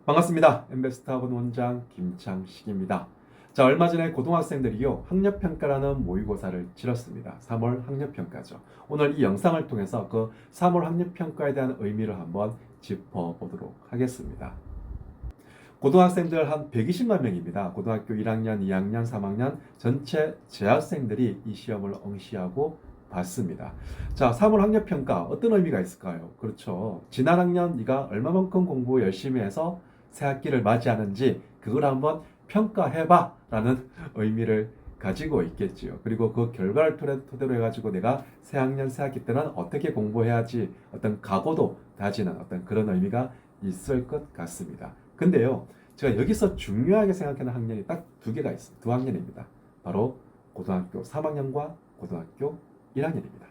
반갑습니다. 엠베스트 학원 원장 김창식입니다. 자, 얼마 전에 고등학생들이요, 학력평가라는 모의고사를 치렀습니다. 3월 학력평가죠. 오늘 이 영상을 통해서 그 3월 학력평가에 대한 의미를 한번 짚어보도록 하겠습니다. 고등학생들 한 120만 명입니다. 고등학교 1학년, 2학년, 3학년 전체 재학생들이 이 시험을 응시하고 봤습니다. 자, 3월 학력평가 어떤 의미가 있을까요? 그렇죠. 지난 학년 네가 얼마만큼 공부 열심히 해서 새 학기를 맞이하는지 그걸 한번 평가해봐 라는 의미를 가지고 있겠지요. 그리고 그 결과를 토대로 해가지고 내가 새 학년, 새 학기 때는 어떻게 공부해야지 어떤 각오도 다지는 어떤 그런 의미가 있을 것 같습니다. 근데요, 제가 여기서 중요하게 생각하는 학년이 딱 두 개가 있습니다. 두 학년입니다. 바로 고등학교 3학년과 고등학교 1학년입니다.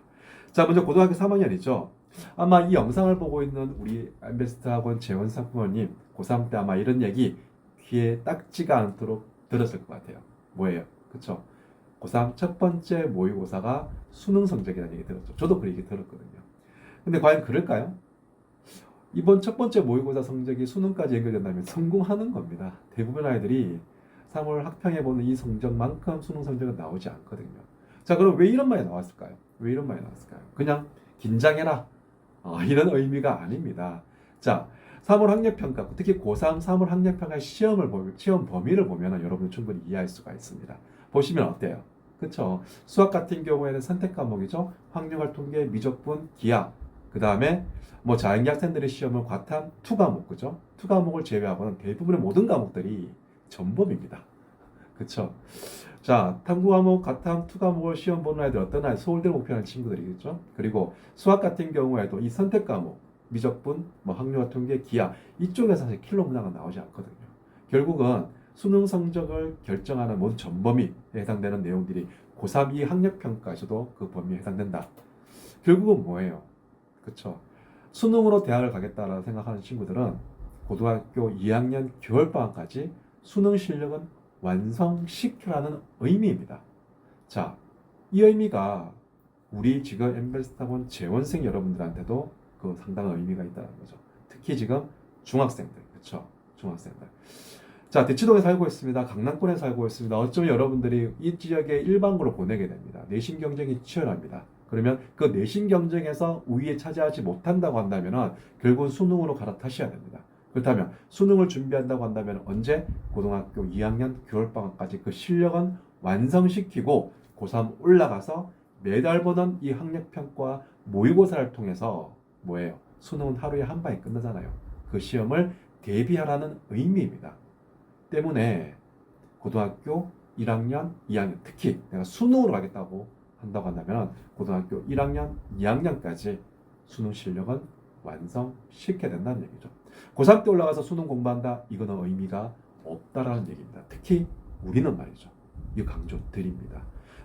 자, 먼저 고등학교 3학년이죠. 아마 이 영상을 보고 있는 우리 엠베스트 학원 재원 상품원님 고3 때 아마 이런 얘기 귀에 딱지가 않도록 들었을 것 같아요. 뭐예요? 그쵸? 고3 첫 번째 모의고사가 수능 성적이라는 얘기 들었죠. 저도 그 얘기 들었거든요. 근데 과연 그럴까요? 이번 첫 번째 모의고사 성적이 수능까지 연결된다면 성공하는 겁니다. 대부분 아이들이 3월 학평해보는 이 성적만큼 수능 성적은 나오지 않거든요. 자, 그럼 왜 이런 말이 나왔을까요? 왜 이런 말이 나왔을까요? 그냥 긴장해라. 이런 의미가 아닙니다. 자, 3월 학력평가, 특히 고3 3월 학력평가 시험 범위를 보면 여러분 충분히 이해할 수가 있습니다. 보시면 어때요? 그쵸? 수학 같은 경우에는 선택 과목이죠. 확률, 통계, 미적분, 기하. 그 다음에 뭐 자연계 학생들의 시험은 과탐, 투 과목, 그죠? 투 과목을 제외하고는 대부분의 모든 과목들이 전범입니다. 그쵸? 자, 탐구 과목, 과탐, 투 과목을 시험 보는 아이들 어떤 아이? 서울대를 목표하는 친구들이겠죠? 그리고 수학 같은 경우에도 이 선택 과목, 미적분, 뭐 학력과 통계, 기하 이쪽에서 사실 킬러 문항은 나오지 않거든요. 결국은 수능 성적을 결정하는 모든 전범위에 해당되는 내용들이 고3 2 학력평가에서도 그 범위에 해당된다. 결국은 뭐예요? 그쵸? 수능으로 대학을 가겠다라고 생각하는 친구들은 고등학교 2학년 겨울방학까지 수능 실력은 완성시켜라는 의미입니다. 자, 이 의미가 우리 지금 엠베스트학원 재원생 여러분들한테도 그 상당한 의미가 있다는 거죠. 특히 지금 중학생들, 그렇죠? 중학생들. 자, 대치동에 살고 있습니다. 강남권에 살고 있습니다. 어쩌면 여러분들이 이 지역에 일반고로 보내게 됩니다. 내신 경쟁이 치열합니다. 그러면 그 내신 경쟁에서 우위에 차지하지 못한다고 한다면 결국은 수능으로 갈아타셔야 됩니다. 그렇다면 수능을 준비한다고 한다면 언제? 고등학교 2학년 겨울방학까지 그 실력은 완성시키고 고3 올라가서 매달 보는 이 학력평가 모의고사를 통해서 뭐예요? 수능은 하루에 한 방에 끝나잖아요. 그 시험을 대비하라는 의미입니다. 때문에 고등학교 1학년, 2학년, 특히 내가 수능으로 가겠다고 한다고 한다면 고등학교 1학년, 2학년까지 수능 실력은 완성시켜야 된다는 얘기죠. 고3 때 올라가서 수능 공부한다? 이거는 의미가 없다라는 얘기입니다. 특히 우리는 말이죠. 이 강조 드립니다.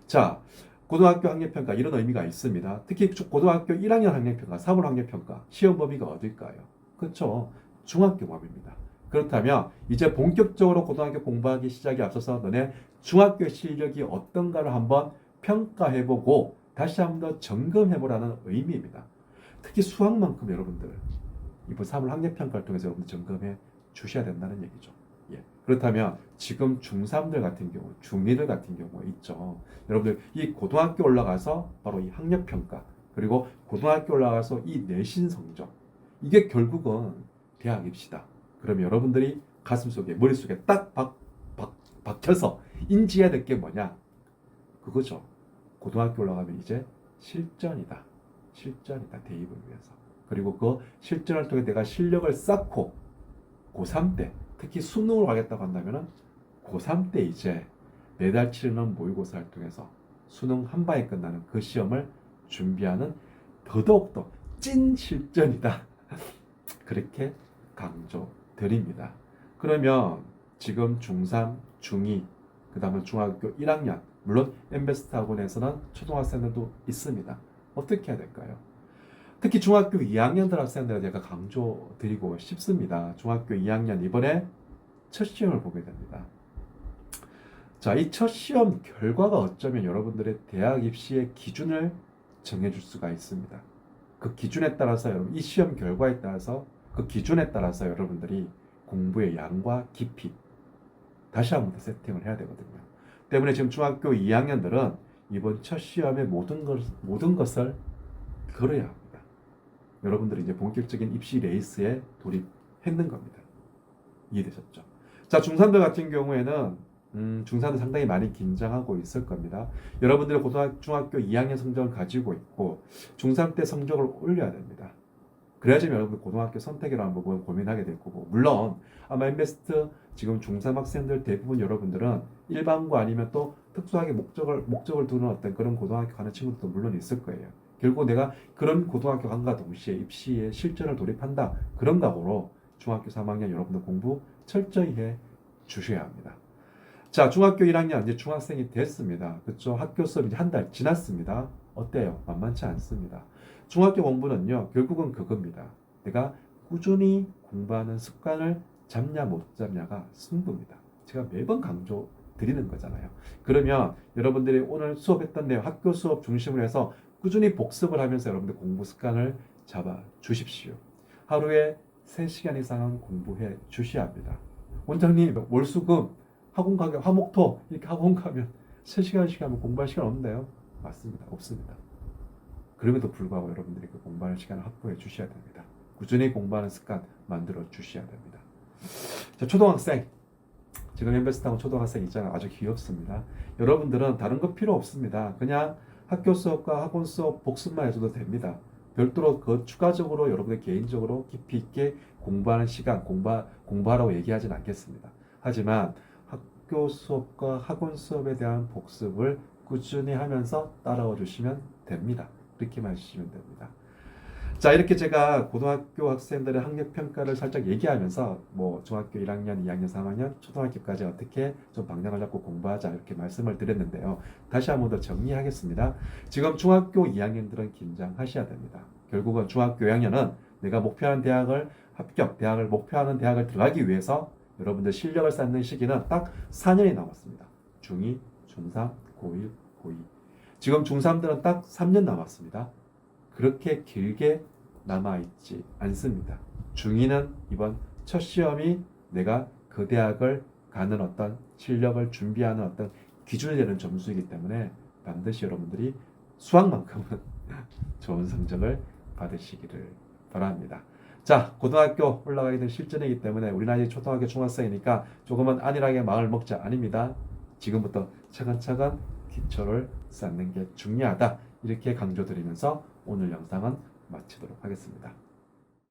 자, 고등학교 학력평가 이런 의미가 있습니다. 특히 고등학교 1학년 학력평가, 3월 학력평가 시험 범위가 어딜까요? 그렇죠. 중학교 범위입니다. 그렇다면 이제 본격적으로 고등학교 공부하기 시작에 앞서서 너네 중학교 실력이 어떤가를 한번 평가해보고 다시 한번 더 점검해보라는 의미입니다. 특히 수학만큼 여러분들 이번 3월 학력평가를 통해서 여러분들 점검해 주셔야 된다는 얘기죠. 예. 그렇다면 지금 중3들 같은 경우, 중2들 같은 경우 있죠. 여러분들 이 고등학교 올라가서 바로 이 학력평가 그리고 고등학교 올라가서 이 내신 성적 이게 결국은 대학 입시다. 그러면 여러분들이 가슴속에 머릿속에 딱 박혀서 인지해야 될 게 뭐냐? 그거죠. 고등학교 올라가면 이제 실전이다. 실전이다. 대입을 위해서. 그리고 그 실전을 통해 내가 실력을 쌓고 고3 때 특히 수능을 가겠다고 한다면 고3 때 이제 매달 치르는 모의고사를 통해서 수능 한 방에 끝나는 그 시험을 준비하는 더더욱더 찐 실전이다. 그렇게 강조드립니다. 그러면 지금 중3, 중2, 그 다음에 중학교 1학년 물론 엠베스트 학원에서는 초등학생들도 있습니다. 어떻게 해야 될까요? 특히 중학교 2학년들 학생들에 제가 강조드리고 싶습니다. 중학교 2학년 이번에 첫 시험을 보게 됩니다. 자, 이 첫 시험 결과가 어쩌면 여러분들의 대학 입시의 기준을 정해줄 수가 있습니다. 그 기준에 따라서 여러분 이 시험 결과에 따라서 그 기준에 따라서 여러분들이 공부의 양과 깊이 다시 한 번 더 세팅을 해야 되거든요. 때문에 지금 중학교 2학년들은 이번 첫 시험에 모든 것을 걸어야 합니다. 여러분들이 이제 본격적인 입시 레이스에 돌입했는 겁니다. 이해되셨죠? 자, 중3들 같은 경우에는 중3들 상당히 많이 긴장하고 있을 겁니다. 여러분들의 중학교 2학년 성적을 가지고 있고 중3 때 성적을 올려야 됩니다. 그래야지만 여러분들 고등학교 선택이라는 부분을 고민하게 될 거고, 물론 아마 엠베스트 지금 중3 학생들 대부분 여러분들은 일반고 아니면 또 특수하게 목적을 두는 어떤 그런 고등학교 가는 친구들도 물론 있을 거예요. 결국 내가 그런 고등학교 간과 동시에 입시에 실전을 돌입한다, 그런 각오로 중학교 3학년 여러분들 공부 철저히 해 주셔야 합니다. 자, 중학교 1학년 이제 중학생이 됐습니다. 그렇죠? 학교 수업 이제 한 달 지났습니다. 어때요? 만만치 않습니다. 중학교 공부는요, 결국은 그겁니다. 내가 꾸준히 공부하는 습관을 잡냐 못 잡냐가 승부입니다. 제가 매번 강조 드리는 거잖아요. 그러면 여러분들이 오늘 수업했던 내용, 학교 수업 중심으로 해서 꾸준히 복습을 하면서 여러분들 공부 습관을 잡아 주십시오. 하루에 3시간 이상은 공부해 주셔야 합니다. 원장님, 월수금 학원 가게 화목토 이렇게 학원 가면 3시간씩 하면 공부할 시간 없는데요? 맞습니다. 없습니다. 그럼에도 불구하고 여러분들이 그 공부하는 시간을 확보해 주셔야 됩니다. 꾸준히 공부하는 습관 만들어 주셔야 됩니다. 자, 초등학생. 지금 엠베스트하고 초등학생 있잖아요. 아주 귀엽습니다. 여러분들은 다른 거 필요 없습니다. 그냥 학교 수업과 학원 수업 복습만 해줘도 됩니다. 별도로 그 추가적으로 여러분들 개인적으로 깊이 있게 공부하는 시간, 공부하라고 얘기하진 않겠습니다. 하지만 학교 수업과 학원 수업에 대한 복습을 꾸준히 하면서 따라와 주시면 됩니다. 그렇게만 해주시면 됩니다. 자, 이렇게 제가 고등학교 학생들의 학력평가를 살짝 얘기하면서 뭐 중학교 1학년, 2학년, 3학년, 초등학교까지 어떻게 좀 방향을 잡고 공부하자 이렇게 말씀을 드렸는데요. 다시 한 번 더 정리하겠습니다. 지금 중학교 2학년들은 긴장하셔야 됩니다. 결국은 중학교 2학년은 내가 목표하는 대학을 대학을 목표하는 대학을 들어가기 위해서 여러분들 실력을 쌓는 시기는 딱 4년이 남았습니다. 중2, 중3, 고1, 고2. 지금 중3들은 딱 3년 남았습니다. 그렇게 길게 남아있지 않습니다. 중2는 이번 첫 시험이 내가 그 대학을 가는 어떤 실력을 준비하는 어떤 기준이 되는 점수이기 때문에 반드시 여러분들이 수학만큼은 좋은 성적을 받으시기를 바랍니다. 자, 고등학교 올라가게 될 실전이기 때문에 우리 나이 초등학교 중학생이니까 조금은 안일하게 마음을 먹자 아닙니다. 지금부터 차근차근 기초를 쌓는 게 중요하다. 이렇게 강조드리면서 오늘 영상은 마치도록 하겠습니다.